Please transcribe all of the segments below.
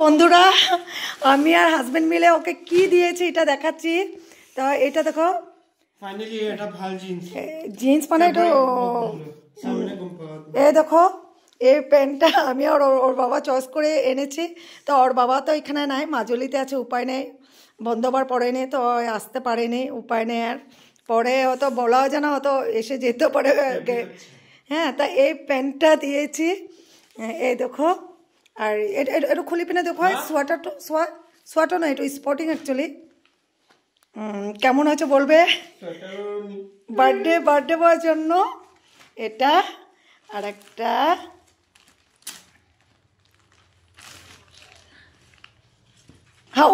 বন্ধুরা আমি আর হাজবেন্ড মিলে ওকে কি দিয়েছি এটা দেখাচ্ছি। তো এটা দেখো ফাইনালি এটা ভাল জিন্স জিন্স মানে এটা এই দেখো এই প্যান্টটা আমি আর ওর বাবা চয়েস করে এনেছি। তো ওর বাবা তো এখানে নাই, মাজুলিতে আছে, উপায় নেই, বন্ধবার পড়েনি তো আসতে পারেনি, উপায় নেই। আর পরে হয়তো বলাও যেন হয়তো এসে যেতে পারে। হ্যাঁ, তা এই প্যান্টটা দিয়েছি, এই দেখো। আর এটা খুলি পিনে দেখো, সোয়াটারটা সোয়াটার নয়, এটা স্পটিং অ্যাকচুয়ালি। কেমন হয়েছে বলবে? বার্থডে বয়ের জন্য এটা। আর একটা হ্যাঁ,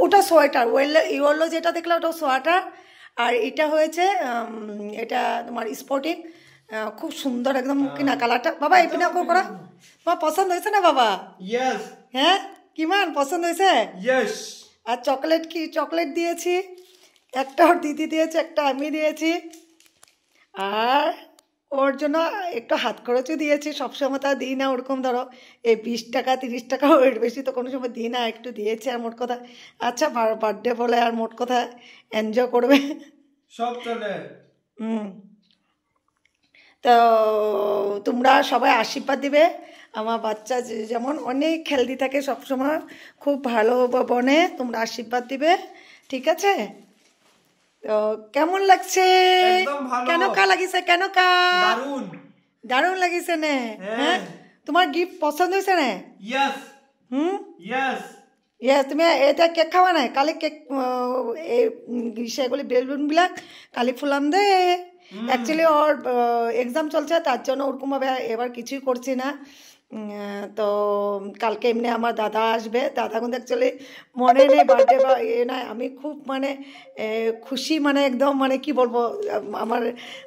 ওটা সোয়েটার, ইয়েলো যেটা দেখলে ওটা সোয়েটার। আর এটা হয়েছে এটা তোমার স্পটিং, খুব সুন্দর একদম কিনা কালারটা। বাবা এই পিনা করা তোমার পছন্দ হয়েছে না বাবা? ইয়েস। হ্যাঁ, কিমান পছন্দ হয়েছে? ইয়েস। আর চকলেট দিয়েছি, একটা ওর দিদি দিয়েছে, একটা আমি দিয়েছি। আর ওর জন্য একটু হাত খরচও দিয়েছি, সবসময় তা দিই না ওরকম, ধরো এই 20 টাকা 30 টাকা, ওর বেশি তো কোনো সময় দিই না, একটু দিয়েছি। আর মোট কথা আচ্ছা বার্থডে বলে আর মোট কথা এনজয় করবে সব চলে। তো তোমরা সবাই আশীর্বাদ দিবে। আমার বাচ্চা যেমন অনেক হেলদি থাকে, সবসময় খুব ভালো বনে, তোমরা আশীর্বাদ দিবে, ঠিক আছে? তো কেমন লাগছে? কেনকা লাগিছে? কেনকা দারুণ লাগিছে নে? হ্যাঁ, তোমার গিফট পছন্দ হয়েছে না? ইয়েস। ইয়েস। ইয়েস। তুমি এটা কেক খাওয়া নাই? কালি কেক এই সেগুলি বেলুনবিলাক কালি ফুলাম দে। অ্যাকচুয়ালি ওর এক্সাম চলছে, তার জন্য ওরকমভাবে এবার কিছুই করছি না। তো কালকে এমনি আমার দাদা আসবে, দাদা কিন্তু অ্যাকচুয়ালি মনে নেই বার্থডে বা নাই। আমি খুব মানে খুশি, মানে একদম মানে কি বলবো, আমার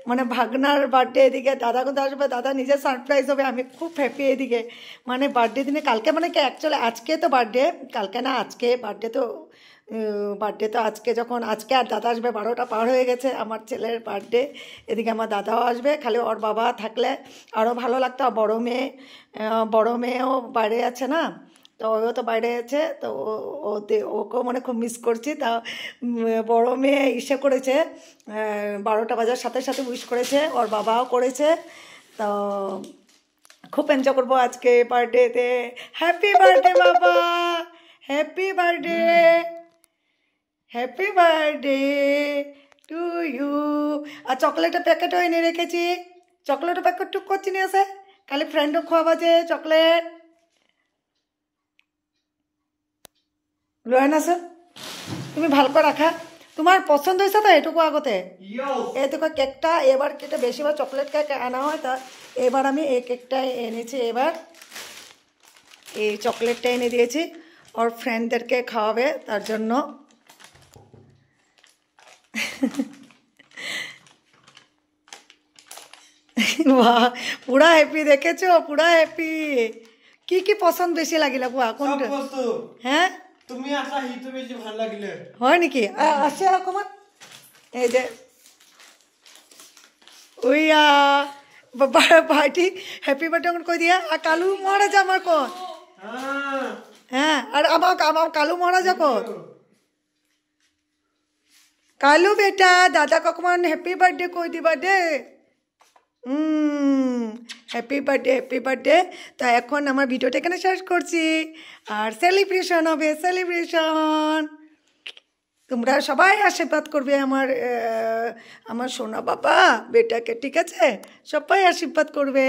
মানে ভাগনার বার্থডে, এদিকে দাদা কিন্তু আসবে, দাদা নিজে সারপ্রাইজ হবে, আমি খুব হ্যাপি এদিকে। মানে বার্থডে দিনে কালকে মানে কি অ্যাকচুয়ালি আজকে তো বার্থডে, কালকে না আজকে বার্থডে। তো আজকে, যখন আজকে আর দাদা আসবে, 12টা পার হয়ে গেছে আমার ছেলের বার্থডে, এদিকে আমার দাদাও আসবে। খালি ওর বাবা থাকলে আরও ভালো লাগতো। বড় মেয়েও বাইরে আছে না, তো ওও তো বাইরে আছে, তো ওকেও মানে খুব মিস করছি। তা বড় মেয়ে ইসে করেছে, 12টা বাজার সাথে সাথে উইশ করেছে, ওর বাবাও করেছে। তো খুব এনজয় করবো আজকে বার্থডেতে। হ্যাপি বার্থডে বাবা, happy birthday, happy birthday to you. আর চকলেটের প্যাকেটও এনে রেখেছি, চকলেটের প্যাকেট টুক করছি নিয়ে আসে, খালি ফ্রেন্ডও খোয়াবা যে চকলেট লয় না স্যার। তুমি ভালকৈ রাখা, তোমার পছন্দ হয়েছে তো এটুকু আগতে। এটুকু কেকটা এবার কেটে, বেশিরভাগ চকলেট কেক আনা হয়, তা এবার আমি এই কেকটাই এনেছি। এবার এই চকলেটটা এনে দিয়েছি, ওর ফ্রেন্ডদেরকে খাওয়াবে তার জন্য। বাহ, পুরা হ্যাপি, দেখেছো, পুরা হ্যাপি। কি পছন্দ বেশি লাগিলে বুয়া কোনটা? হ্যাঁ, তুমি আসা হিতো বেশি ভালো লাগিলে হয় নাকি? আসে অকমান এই যে ওই ভাইটি হ্যাপি বার্থডে কই দিয়া। আর কালু মহারাজ আমার কন? হ্যাঁ, আর আমার কালু মহারাজ কন? কালু বেটা, দাদা কখন হ্যাপি বার্থডে কই দিবা দে। Happy birthday, happy birthday. তো এখন আমার ভিডিওটা এখানে শেষ করছি, আর সেলিব্রেশন হবে, সেলিব্রেশন। তোমরা সবাই আশীর্বাদ করবে আমার সোনা বাবা বেটাকে, ঠিক আছে? সবাই আশীর্বাদ করবে।